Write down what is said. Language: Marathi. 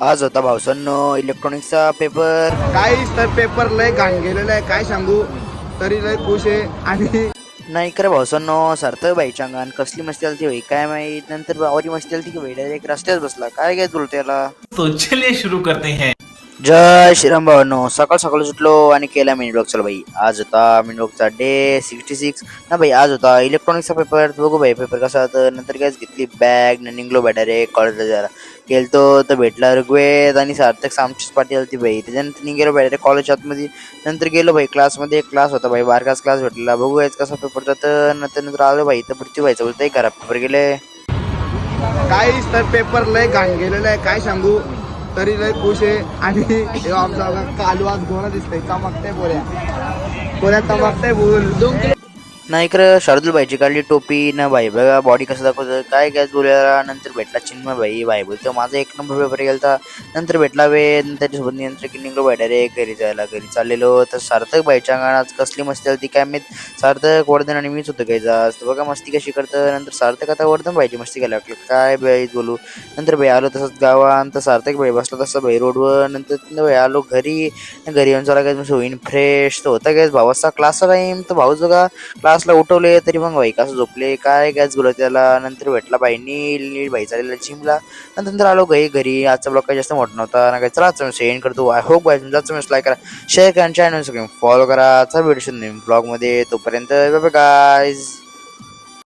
आज होता भाऊसांनो इलेक्ट्रॉनिक्सचा पेपर. काहीच तर पेपर लय घाण गेलेला आहे, काय सांगू. तरी लय खुश आहे. आणि नाही करे भाऊसांनो, सार्थक भाईच्या अंगान कसली मस्ती आली होई काय माहित. नंतर आवरी मस्ती आली की भाई डायरेक्ट रस्त्याच बसला. काय काय बोलतो याला. तो चलिए शुरू करते हैं। जय श्रीराम भावांनो. सकाळ सकाळ सुटलो आणि केला मिनी ब्लॉग. चला भाई, आज होता मिनी ब्लॉगचा डे 66 ना भाई. आज होता इलेक्ट्रॉनिक्सचा पेपर. बघू भाई पेपर कसा होता. नंतर काय घेतली बॅग निघलो भाई डायरेक्ट कॉलेजला जरा गेलतो तर भेटला ऋग्वेद आणि सार्थक आमचीच पार्टी आली भाई. त्याच्यानंतर निघेलो भाई डायरेक्ट कॉलेज आतमध्ये. नंतर गेलो भाई क्लासमध्ये. एक क्लास होता भाई, बारकाच क्लास भेटला. बघू याच कसा पेपर जातं. नंतर आलो भाई तर पृथ्वी व्हायचं बोलतोय घरात पेपर गेले. काहीच तर पेपर लय घाण गेलेला आहे, काय सांगू. तरी लय खुश आहे. आणि हे आमचा कालू आज गोळा दिसतंय, चमकतंय पोऱ्या चमकतंय बोल. नाही इकडं शार्दूल भाईची काढली टोपी ना भाई. बघा बॉडी कसं दाखवतं काय काय बोलायला. नंतर भेटला चिन्मय भाई बोलतो माझा एक नंबर पेपर गेलता. नंतर भेटला वेद. त्याच्यासोबत नंतर की निघलो भाई डायरेक्ट घरी चाललेलो. तर सार्थक भाईच्या अंगणात कसली मस्ती आली काय माहित. सार्थक वर्धन आणि मीच होतो घ्यायचा. बघा मस्ती कशी करतं. नंतर सार्थक आता वर्धन भाईची मस्ती करायला लागलं काय भाई बोलू. नंतर भाई आलो तसंच गावात. तर सार्थक भाई बसला तसं भाई रोडवर. नंतर भाई आलो घरी येऊन चला काय होईन फ्रेश तर होता गॅस भावाचा क्लासचा टाईम. तर भाऊ बघा क्लासला उठवले तरी मग भाई कसं झोपले काय गॅस बोलत त्याला. नंतर भेटला भाई नील भाई चाललेला जिमला. नंतर आलो घरी. आजचा ब्लॉग काही जास्त मोठा नव्हता ना काय. चला आजचा मी सेंड करतो. आय होप भाई तुमचा लाईक करा, शेअर करा, चॅनल फॉलो करा. चला भेटू ब्लॉगमध्ये. तोपर्यंत बाय बाय गाईज.